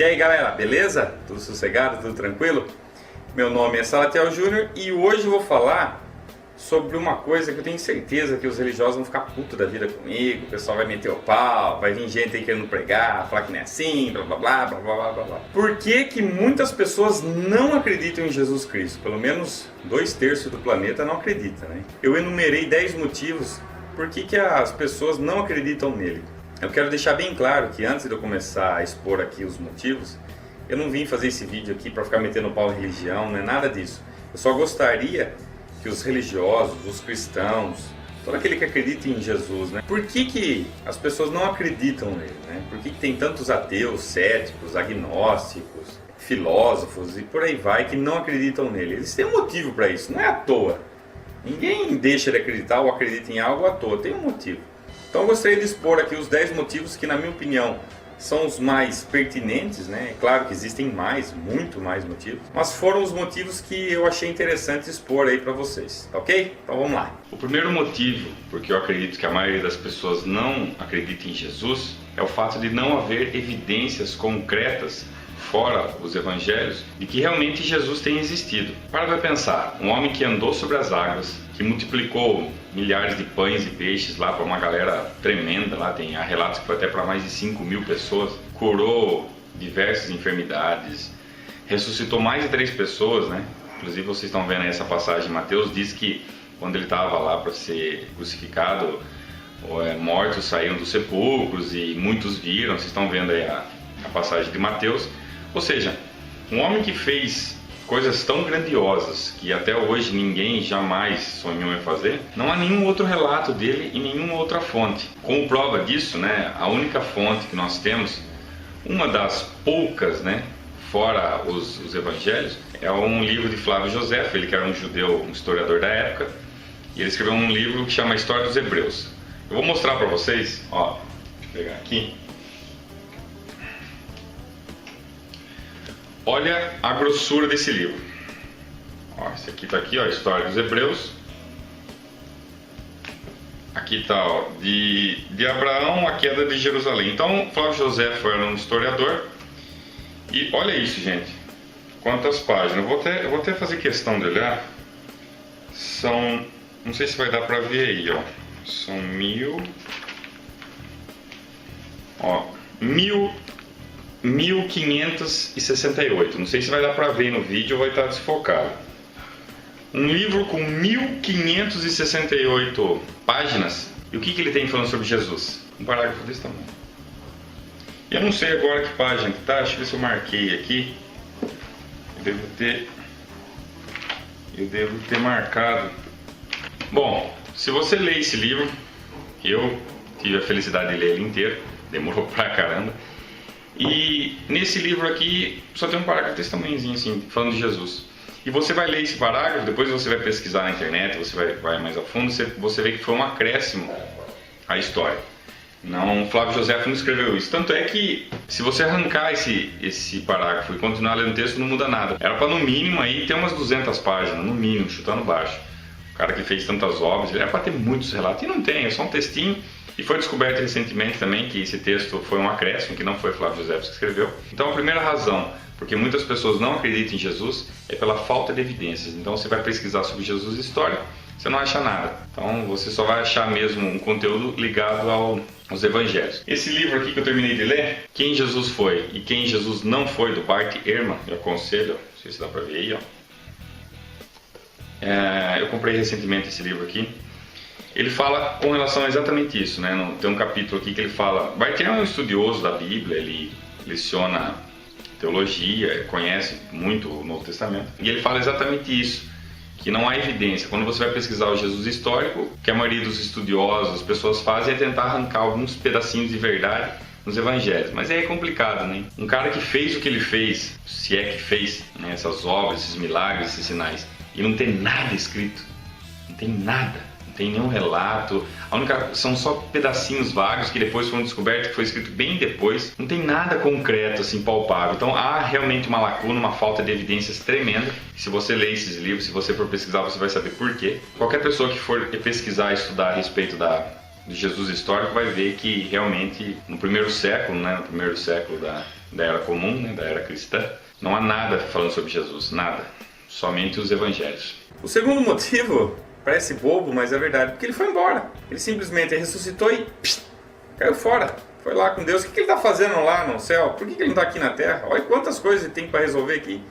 E aí galera, beleza? Tudo sossegado, tudo tranquilo? Meu nome é Salatiel Júnior e hoje eu vou falar sobre uma coisa que eu tenho certeza que os religiosos vão ficar putos da vida comigo. O pessoal vai meter o pau, vai vir gente aí querendo pregar, falar que não é assim, blá blá blá blá blá blá blá. Por que que muitas pessoas não acreditam em Jesus Cristo? Pelo menos 2/3 do planeta não acredita, né? Eu enumerei 10 motivos por que as pessoas não acreditam nele. Eu quero deixar bem claro que antes de eu começar a expor aqui os motivos, eu não vim fazer esse vídeo aqui para ficar metendo pau em religião, não é nada disso. Eu só gostaria que os religiosos, os cristãos, todo aquele que acredita em Jesus, né? Por que as pessoas não acreditam nele, né? Por que tem tantos ateus, céticos, agnósticos, filósofos e por aí vai que não acreditam nele? Eles têm um motivo para isso, não é à toa. Ninguém deixa de acreditar ou acredita em algo à toa, tem um motivo. Então eu gostaria de expor aqui os 10 motivos que, na minha opinião, são os mais pertinentes, né? É claro que existem mais, muito mais motivos, mas foram os motivos que eu achei interessante expor aí para vocês, ok? Então vamos lá. O primeiro motivo, porque eu acredito que a maioria das pessoas não acredita em Jesus, é o fato de não haver evidências concretas, fora os evangelhos, de que realmente Jesus tem existido. Para pensar, um homem que andou sobre as águas, que multiplicou milhares de pães e peixes lá para uma galera tremenda, lá tem relatos que foi até para mais de 5.000 pessoas, curou diversas enfermidades, ressuscitou mais de 3 pessoas, né? Inclusive vocês estão vendo aí essa passagem, Mateus diz que quando ele estava lá para ser crucificado, mortos saíram dos sepulcros e muitos viram, vocês estão vendo aí a passagem de Mateus. Ou seja, um homem que fez coisas tão grandiosas que até hoje ninguém jamais sonhou em fazer, não há nenhum outro relato dele em nenhuma outra fonte. Como prova disso, né, a única fonte que nós temos, uma das poucas, né, fora os evangelhos, é um livro de Flávio Josefo, ele que era um judeu, um historiador da época, e ele escreveu um livro que chama História dos Hebreus. Eu vou mostrar para vocês, ó, deixa eu pegar aqui. Olha a grossura desse livro. Ó, esse aqui está aqui, ó, História dos Hebreus. Aqui está, ó, de Abraão, a queda de Jerusalém. Então, Flávio Josefo era um historiador. E olha isso, gente. Quantas páginas. Eu vou até fazer questão de olhar. São, não sei se vai dar para ver aí, ó. São 1568, não sei se vai dar para ver no vídeo ou vai estar desfocado. Um livro com 1568 páginas. E o que ele tem falando sobre Jesus? Um parágrafo desse tamanho. Eu não sei agora que página que tá, deixa eu ver se eu marquei aqui. Eu devo ter marcado. Bom, se você ler esse livro, eu tive a felicidade de ler ele inteiro, demorou pra caramba. E nesse livro aqui só tem um parágrafo desse tamanhozinho assim, falando de Jesus. E você vai ler esse parágrafo, depois você vai pesquisar na internet, você vai mais a fundo, você vê que foi um acréscimo à história. Não, Flávio Josefo não escreveu isso. Tanto é que se você arrancar esse parágrafo e continuar lendo o texto, não muda nada. Era para no mínimo aí ter umas 200 páginas, no mínimo, chutando baixo. O cara que fez tantas obras, ele era para ter muitos relatos. E não tem, é só um textinho. E foi descoberto recentemente também que esse texto foi um acréscimo, que não foi Flávio Josefo que escreveu. Então a primeira razão porque muitas pessoas não acreditam em Jesus é pela falta de evidências. Então você vai pesquisar sobre Jesus histórico, você não acha nada. Então você só vai achar mesmo um conteúdo ligado aos evangelhos. Esse livro aqui que eu terminei de ler, Quem Jesus Foi e Quem Jesus Não Foi, do Bart Ehrman, eu aconselho, não sei se dá para ver aí, ó. Eu comprei recentemente esse livro aqui. Ele fala com relação a exatamente isso, né? Tem um capítulo aqui que ele fala... Bart Ehrman é um estudioso da Bíblia, ele leciona teologia, conhece muito o Novo Testamento. E ele fala exatamente isso, que não há evidência. Quando você vai pesquisar o Jesus histórico, o que a maioria dos estudiosos, as pessoas fazem é tentar arrancar alguns pedacinhos de verdade nos evangelhos. Mas é complicado, né? Um cara que fez o que ele fez, se é que fez, né, essas obras, esses milagres, esses sinais, e não tem nada escrito, não tem nada. Não tem nenhum relato, são só pedacinhos vagos que depois foram descobertos, que foi escrito bem depois. Não tem nada concreto, assim, palpável. Então há realmente uma lacuna, uma falta de evidências tremenda. Se você ler esses livros, se você for pesquisar, você vai saber por quê. Qualquer pessoa que for pesquisar, estudar a respeito de Jesus histórico vai ver que realmente no primeiro século, né, no primeiro século da Era Comum, né, da Era Cristã, não há nada falando sobre Jesus, nada, somente os evangelhos. O segundo motivo parece bobo, mas é verdade, porque ele foi embora. Ele simplesmente ressuscitou e caiu fora. Foi lá com Deus. O que ele está fazendo lá no céu? Por que ele não está aqui na terra? Olha quantas coisas ele tem para resolver aqui.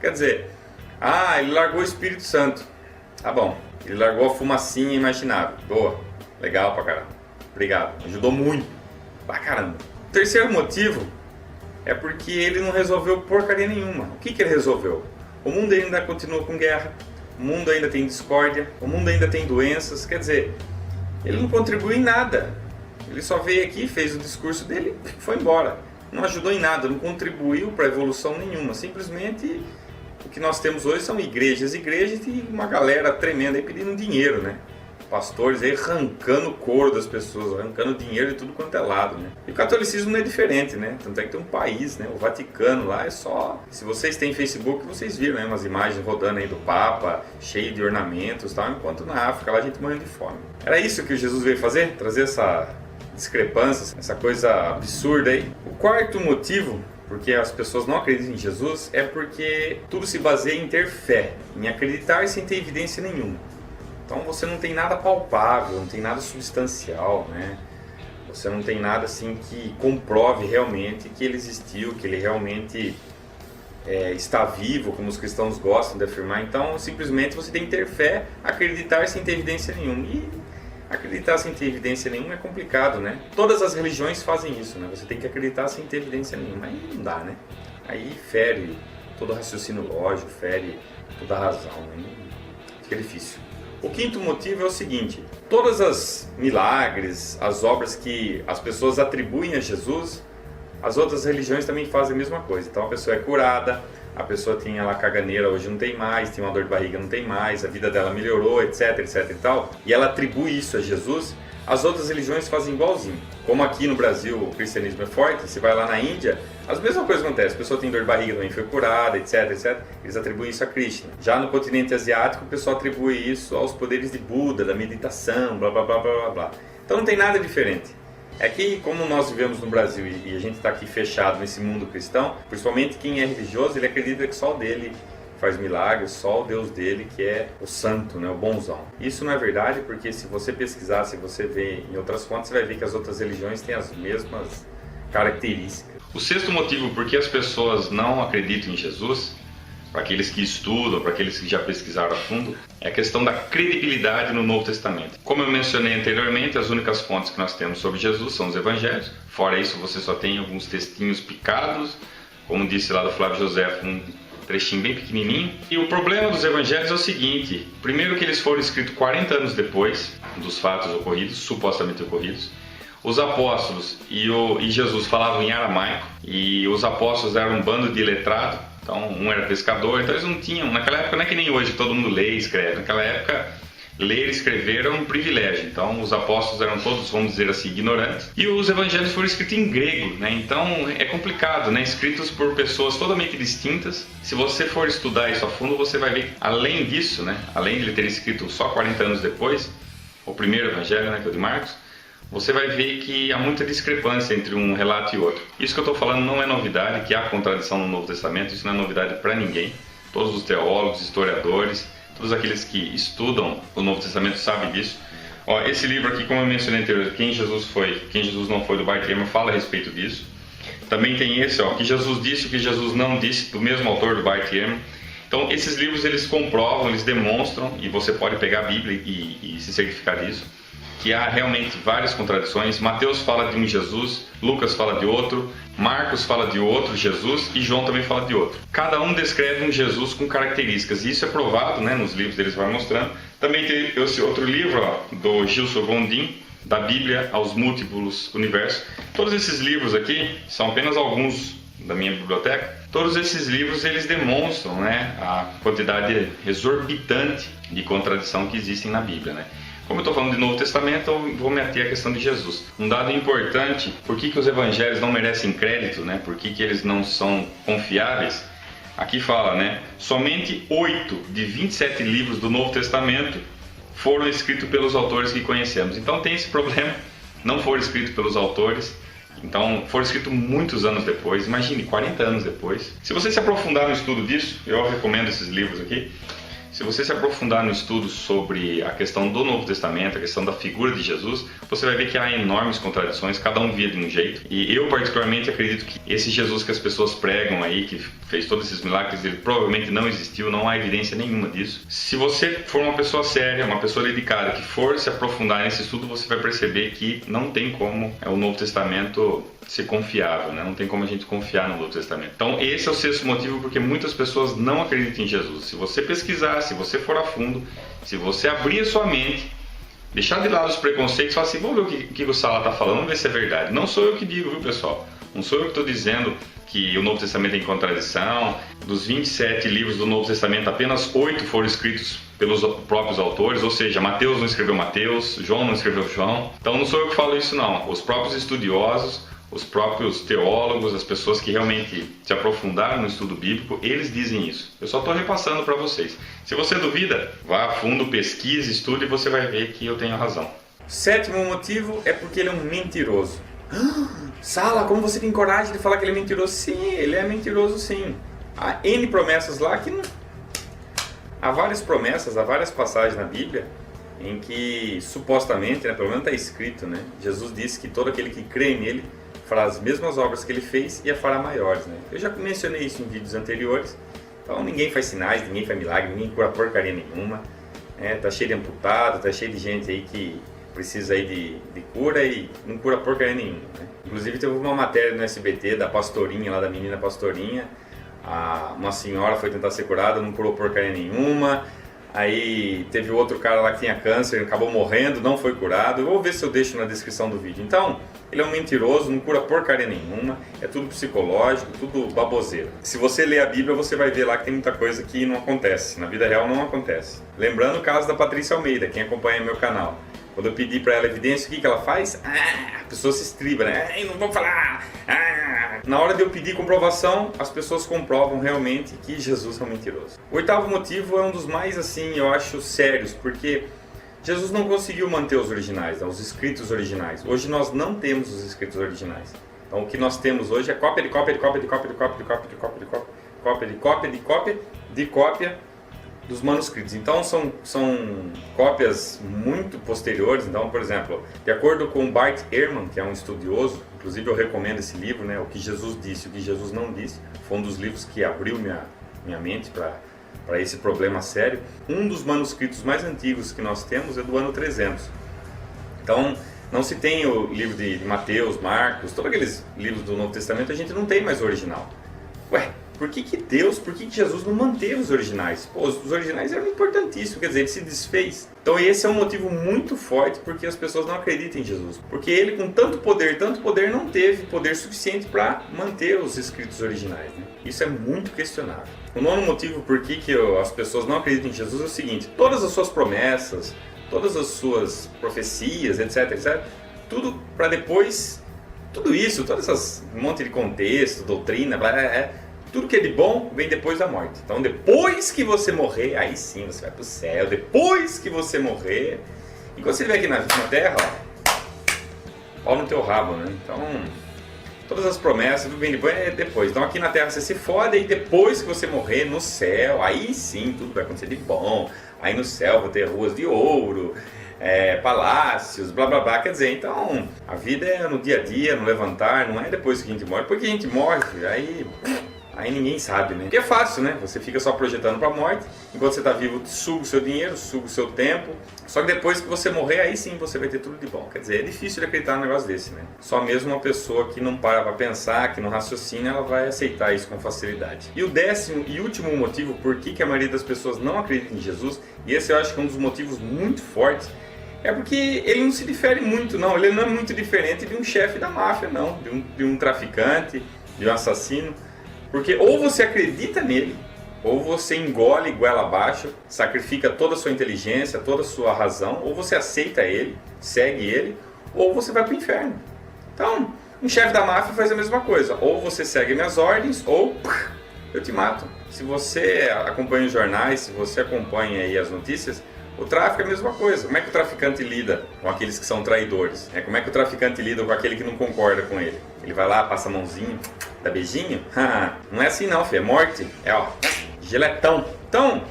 Quer dizer, ele largou o Espírito Santo. Tá bom. Ele largou a fumacinha imaginável. Boa. Legal pra caramba. Obrigado. Ajudou muito. Pra caramba. O terceiro motivo é porque ele não resolveu porcaria nenhuma. O que ele resolveu? O mundo ainda continua com guerra. O mundo ainda tem discórdia. O mundo ainda tem doenças. Quer dizer, ele não contribuiu em nada. Ele só veio aqui, fez o discurso dele e foi embora. Não ajudou em nada, não contribuiu para evolução nenhuma. Simplesmente o que nós temos hoje são igrejas e uma galera tremenda aí pedindo dinheiro, né? Pastores aí arrancando o couro das pessoas, arrancando dinheiro de tudo quanto é lado, né? E o catolicismo não é diferente, né? Tanto é que tem um país, né? O Vaticano lá é só... Se vocês têm Facebook, vocês viram, né? Umas imagens rodando aí do Papa, cheio de ornamentos e tal, enquanto na África lá a gente morrendo de fome. Era isso que Jesus veio fazer? Trazer essa discrepância, essa coisa absurda aí. O quarto motivo porque as pessoas não acreditam em Jesus é porque tudo se baseia em ter fé, em acreditar sem ter evidência nenhuma. Então você não tem nada palpável, não tem nada substancial, né? Você não tem nada assim que comprove realmente que ele existiu, que ele realmente está vivo, como os cristãos gostam de afirmar. Então simplesmente você tem que ter fé, acreditar sem ter evidência nenhuma. E acreditar sem ter evidência nenhuma é complicado, né? Todas as religiões fazem isso, né? Você tem que acreditar sem ter evidência nenhuma. Aí não dá, né? Aí fere todo o raciocínio lógico, fere toda a razão, né? Fica difícil. O quinto motivo é o seguinte: todas as milagres, as obras que as pessoas atribuem a Jesus, as outras religiões também fazem a mesma coisa. Então a pessoa é curada, a pessoa tinha lá caganeira, hoje não tem mais, tinha uma dor de barriga, não tem mais, a vida dela melhorou, etc, etc e tal, e ela atribui isso a Jesus. As outras religiões fazem igualzinho. Como aqui no Brasil o cristianismo é forte, você vai lá na Índia, as mesmas coisas acontecem. A pessoa tem dor de barriga, também foi curada, etc, etc. Eles atribuem isso a Krishna. Já no continente asiático, o pessoal atribui isso aos poderes de Buda, da meditação, blá blá blá blá blá blá. Então não tem nada diferente. É que, como nós vivemos no Brasil e a gente está aqui fechado nesse mundo cristão, principalmente quem é religioso, ele acredita que só o dele faz milagres, só o Deus dele que é o santo, né, o bonzão. Isso não é verdade, porque se você pesquisar, se você ver em outras fontes, você vai ver que as outras religiões têm as mesmas características. O sexto motivo por que as pessoas não acreditam em Jesus, para aqueles que estudam, para aqueles que já pesquisaram a fundo, é a questão da credibilidade no Novo Testamento. Como eu mencionei anteriormente, as únicas fontes que nós temos sobre Jesus são os evangelhos. Fora isso, você só tem alguns textinhos picados, como disse lá do Flávio José, um trechinho bem pequenininho. E o problema dos evangelhos é o seguinte: primeiro que eles foram escritos 40 anos depois dos fatos ocorridos, supostamente ocorridos. Os apóstolos e Jesus falavam em aramaico, e os apóstolos eram um bando de iletrado. Então um era pescador, então eles não tinham, naquela época não é que nem hoje, todo mundo lê e escreve. Naquela época ler e escrever era um privilégio. Então os apóstolos eram todos, vamos dizer assim, ignorantes. E os evangelhos foram escritos em grego, né? Então é complicado, né? Escritos por pessoas totalmente distintas. Se você for estudar isso a fundo, você vai ver que, além disso, né? Além de ele ter escrito só 40 anos depois, o primeiro evangelho, né, que é o de Marcos, você vai ver que há muita discrepância entre um relato e outro. Isso que eu estou falando não é novidade, que há contradição no Novo Testamento, isso não é novidade para ninguém. Todos os teólogos, historiadores, todos aqueles que estudam o Novo Testamento sabem disso. Ó, esse livro aqui, como eu mencionei anteriormente, Quem Jesus Foi, Quem Jesus Não Foi, do Bart Ehrman, fala a respeito disso. Também tem esse, ó, Que Jesus Disse, O que Jesus Não Disse, do mesmo autor, do Bart Ehrman. Então esses livros eles comprovam, eles demonstram, e você pode pegar a Bíblia e se certificar disso, que há realmente várias contradições. Mateus fala de um Jesus, Lucas fala de outro, Marcos fala de outro Jesus e João também fala de outro. Cada um descreve um Jesus com características, e isso é provado, né, nos livros deles, vai mostrando. Também tem esse outro livro, ó, do Gilson Gondim, da Bíblia aos Múltiplos Universos. Todos esses livros aqui são apenas alguns da minha biblioteca. Todos esses livros eles demonstram, né, a quantidade exorbitante de contradição que existem na Bíblia, né? Como eu estou falando de Novo Testamento, eu vou me ater à questão de Jesus. Um dado importante: por que os evangelhos não merecem crédito, né? Por que eles não são confiáveis? Aqui fala, né? Somente 8 de 27 livros do Novo Testamento foram escritos pelos autores que conhecemos. Então tem esse problema não foram escritos pelos autores, então foram escritos muitos anos depois, imagine, 40 anos depois. Se você se aprofundar no estudo disso, eu recomendo esses livros aqui. Se você se aprofundar no estudo sobre a questão do Novo Testamento, a questão da figura de Jesus, você vai ver que há enormes contradições, cada um via de um jeito. E eu particularmente acredito que esse Jesus que as pessoas pregam aí, que fez todos esses milagres, ele provavelmente não existiu, não há evidência nenhuma disso. Se você for uma pessoa séria, uma pessoa dedicada, que for se aprofundar nesse estudo, você vai perceber que não tem como o Novo Testamento ser confiável, né? Não tem como a gente confiar no Novo Testamento. Então esse é o sexto motivo porque muitas pessoas não acreditam em Jesus. Se você pesquisar, se você for a fundo, se você abrir a sua mente, deixar de lado os preconceitos e falar assim, vamos ver o que o Sala está falando, vamos ver se é verdade. Não sou eu que digo, viu, pessoal? Não sou eu que estou dizendo que o Novo Testamento é em contradição. Dos 27 livros do Novo Testamento, apenas 8 foram escritos pelos próprios autores, ou seja, Mateus não escreveu Mateus, João não escreveu João. Então não sou eu que falo isso não, os próprios estudiosos, os próprios teólogos, as pessoas que realmente se aprofundaram no estudo bíblico, eles dizem isso. Eu só estou repassando para vocês. Se você duvida, vá a fundo, pesquise, estude e você vai ver que eu tenho razão. Sétimo motivo é porque ele é um mentiroso. Sala, como você tem coragem de falar que ele é mentiroso? Sim, ele é mentiroso sim. Há N promessas lá que não... Há várias promessas, há várias passagens na Bíblia em que supostamente, né, pelo menos está escrito, né, Jesus disse que todo aquele que crê nele fará as mesmas obras que ele fez e a fará maiores, né? Eu já mencionei isso em vídeos anteriores. Então ninguém faz sinais, ninguém faz milagre, ninguém cura porcaria nenhuma, né? Tá cheio de amputado, tá cheio de gente aí que precisa aí de cura e não cura porcaria nenhuma, né? Inclusive teve uma matéria no SBT da pastorinha, lá da menina pastorinha, uma senhora foi tentar ser curada, não curou porcaria nenhuma. Aí teve outro cara lá que tinha câncer, acabou morrendo, não foi curado. Eu vou ver se eu deixo na descrição do vídeo. Então, ele é um mentiroso, não cura porcaria nenhuma, é tudo psicológico, tudo baboseiro. Se você ler a Bíblia, você vai ver lá que tem muita coisa que não acontece, na vida real não acontece. Lembrando o caso da Patrícia Almeida, quem acompanha meu canal. Quando eu pedi para ela evidência, o que ela faz? A pessoa se estriba, né? Não vou falar! Na hora de eu pedir comprovação, as pessoas comprovam realmente que Jesus é um mentiroso. O oitavo motivo é um dos mais, assim, eu acho, sérios, porque Jesus não conseguiu manter os originais, os escritos originais. Hoje nós não temos os escritos originais. Então o que nós temos hoje é cópia de cópia de cópia de cópia de cópia de cópia de cópia de cópia cópia de cópia de cópia de cópia dos manuscritos. Então são cópias muito posteriores. Então, por exemplo, de acordo com Bart Ehrman, que é um estudioso, inclusive eu recomendo esse livro, né, O que Jesus disse, o que Jesus não disse, foi um dos livros que abriu minha mente para esse problema sério. Um dos manuscritos mais antigos que nós temos é do ano 300. Então, não se tem o livro de Mateus, Marcos, todos aqueles livros do Novo Testamento, a gente não tem mais o original. Ué, por que Jesus não manteve os originais? Pô, os originais eram importantíssimos, quer dizer, ele se desfez. Então esse é um motivo muito forte porque as pessoas não acreditam em Jesus. Porque ele com tanto poder, não teve poder suficiente para manter os escritos originais, né? Isso é muito questionável. O nono motivo por que as pessoas não acreditam em Jesus é o seguinte: todas as suas promessas, todas as suas profecias, etc, tudo para depois, tudo isso, todas essas um monte de contexto, doutrina, tudo que é de bom vem depois da morte. Então depois que você morrer, aí sim você vai para o céu. Depois que você morrer, enquanto você estiver aqui na terra, pau no teu rabo, né? Então todas as promessas, tudo bem de bom é depois. Então aqui na terra você se fode e depois que você morrer no céu, aí sim tudo vai acontecer de bom. Aí no céu vão ter ruas de ouro, palácios, blá blá blá. Quer dizer, então a vida é no dia a dia, no levantar, não é depois que a gente morre. Depois que a gente morre, aí ninguém sabe, né? Porque é fácil, né? Você fica só projetando para a morte, enquanto você está vivo, suga o seu dinheiro, suga o seu tempo. Só que depois que você morrer, aí sim você vai ter tudo de bom. Quer dizer, é difícil de acreditar num negócio desse, né? Só mesmo uma pessoa que não para para pensar, que não raciocina, ela vai aceitar isso com facilidade. E o décimo e último motivo por que a maioria das pessoas não acredita em Jesus, e esse eu acho que é um dos motivos muito fortes, é porque ele não se difere muito, não. Ele não é muito diferente de um chefe da máfia, não. De um traficante, de um assassino. Porque ou você acredita nele, ou você engole goela abaixo, sacrifica toda a sua inteligência, toda a sua razão, ou você aceita ele, segue ele, ou você vai para o inferno. Então, um chefe da máfia faz a mesma coisa. Ou você segue minhas ordens, ou eu te mato. Se você acompanha os jornais, se você acompanha aí as notícias, O tráfico é a mesma coisa. Como é que o traficante lida com aqueles que são traidores? Como é que o traficante lida com aquele que não concorda com ele? Ele vai lá, passa a mãozinha, dá beijinho? Não é assim não, filho. É morte. É ó, geletão. Então,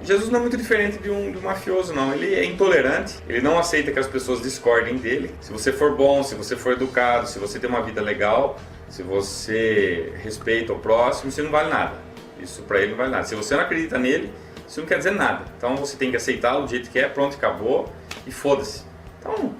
Jesus não é muito diferente de um mafioso, não. Ele é intolerante, ele não aceita que as pessoas discordem dele. Se você for bom, se você for educado, se você tem uma vida legal, se você respeita o próximo, isso não vale nada. Isso pra ele não vale nada. Se você não acredita nele, isso não quer dizer nada. Então você tem que aceitá-lo do jeito que é, pronto, acabou e foda-se. Então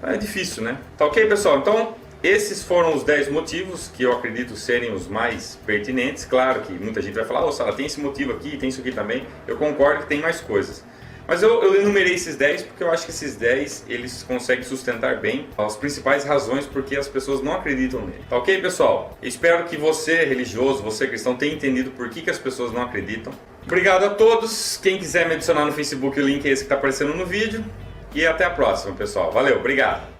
é difícil, né? Tá ok, pessoal? Então esses foram os 10 motivos que eu acredito serem os mais pertinentes. Claro que muita gente vai falar, ô Sala, tem esse motivo aqui, tem isso aqui também. Eu concordo que tem mais coisas. Mas eu enumerei esses 10 porque eu acho que esses 10 eles conseguem sustentar bem as principais razões porque as pessoas não acreditam nele. Tá ok, pessoal? Espero que você, religioso, você cristão, tenha entendido por que as pessoas não acreditam. Obrigado a todos. Quem quiser me adicionar no Facebook, o link é esse que está aparecendo no vídeo. E até a próxima, pessoal. Valeu, obrigado.